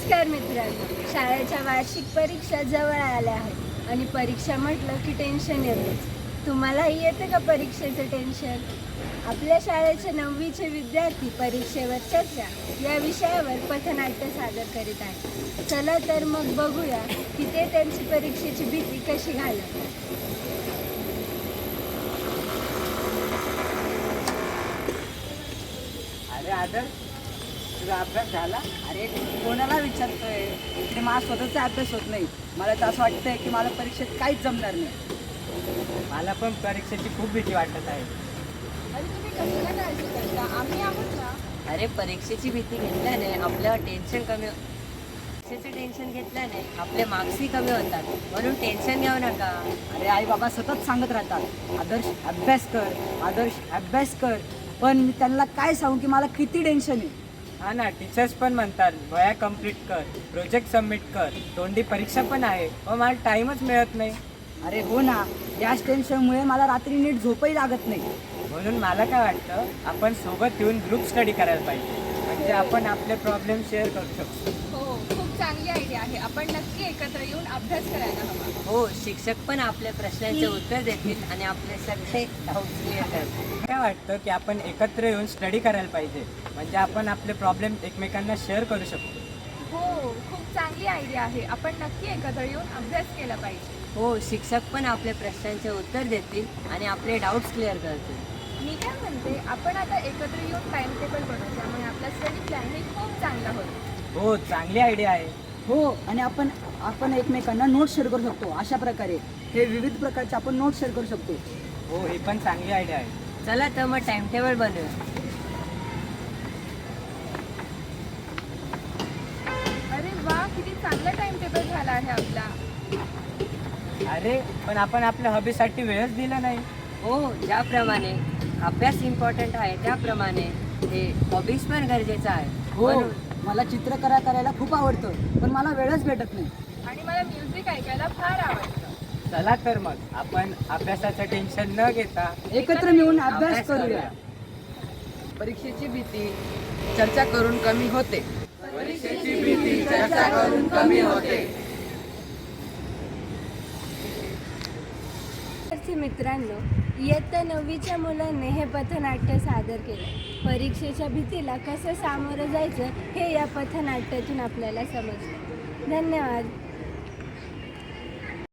नमस्कार मित्रांनो, शाळेच्या वार्षिक परीक्षा जवळ आल्या आहेत आणि परीक्षा म्हटलं की टेन्शन येतंच. तुम्हालाही येते का परीक्षेचं टेन्शन? आपल्या शाळेचे 9वीचे विद्यार्थी परीक्षेवर चर्चा या विषयावर पथनाट्य सादर करीत आहेत. चला तर मग बघूया की ते त्यांची परीक्षेची भीती कशी घालवतात. अरे आदर्श, तुझा अभ्यास झाला? अरे कोणाला विचारतोय? इकडे माझा स्वतःचा अभ्यास होत नाही. मला तर असं वाटतंय की मला परीक्षेत काहीच जमणार नाही. मला पण परीक्षेची खूप भीती वाटत आहे. अरे तुम्ही कशाला काळजी करता? आम्ही आहोत ना. अरे परीक्षेची भीती घेतल्याने आपल्यावर टेन्शन कमी परीक्षेचे टेन्शन घेतल्याने आपले मार्क्सही कमी होतात, म्हणून टेन्शन घेऊ नका. अरे आई बाबा सतत सांगत राहतात, आदर्श अभ्यास कर, आदर्श अभ्यास कर. पण मी त्यांना काय सांगू की मला किती टेन्शन आहे. हा ना, टीचर्स पण म्हणतात वया कम्प्लीट कर, प्रोजेक्ट सबमिट कर, तोंडी परीक्षा पण आहे, पण मला टाईमच मिळत नाही. अरे हो ना, याच टेन्शनमुळे मला रात्री नीट झोपही लागत नाही. म्हणून मला काय वाटतं, आपण सोबत येऊन ग्रुप स्टडी करायला पाहिजे. म्हणजे आपण आपले प्रॉब्लेम शेअर करू शकतो. हो, खूप चांगली आयडिया आहे. आपण नक्की एकत्र येऊन अभ्यास करायला हवा. हो, शिक्षक पण आपल्या प्रश्नांचे उत्तर देतील आणि आपले सगळे डाऊट्स क्लिअर करतील. काय वाटतं की आपण एकत्र येऊन स्टडी करायला पाहिजे, म्हणजे आपण आपले प्रॉब्लेम एकमेकांना शेअर करू शकतो. हो, खूप चांगली आयडिया आहे. आपण नक्की एकत्र येऊन अभ्यास केला पाहिजे. हो, शिक्षक पण आपल्या प्रश्नांचे उत्तर देतील आणि आपले डाऊट्स क्लिअर करतील. मी काय म्हणते, आपण आता एकत्र येऊन टाइम टेबल बनवू, त्यामुळे आपला स्टडी प्लॅन हे खूप चांगला होईल. हो, चांगली आयडिया आहे. हो, आणि आपण एकमेकांना नोट्स शेअर करू शकतो. अशा प्रकारे हे विविध प्रकारचे आपण नोट्स शेअर करू शकतो. हो, ही पण चांगली आयडिया आहे. चला तर मग टाइम टेबल बनवूया. अरे वा, किती चांगला टाइम टेबल झाला आहे आपला. अरे पण आपण आपल्या हॉबीसाठी वेळच दिला नाही. हो, ज्याप्रमाणे अभ्यास इम्पॉर्टंट आहे त्याप्रमाणे हे हॉबीज पण गरजेचं आहे. हो, म्हणून मला चित्रकला करायला खूप आवडतं, पण मला वेळच भेटत नाही. आणि मला म्युझिक ऐकायला फार आवडतं. चला तर मग आपण अभ्यासाचं टेन्शन न घेता एकत्र मिळून अभ्यास करूया. परीक्षेची भीती चर्चा करून कमी होते. परीक्षेची भीती चर्चा करून कमी होते. मित्रांनो, इयत्ता 9वीच्या मुलांनी हे पथनाट्य सादर केलं. परीक्षेच्या भीतीला कसं सामोरं जायचं हे या पथनाट्यातून आपल्याला समजलं. धन्यवाद.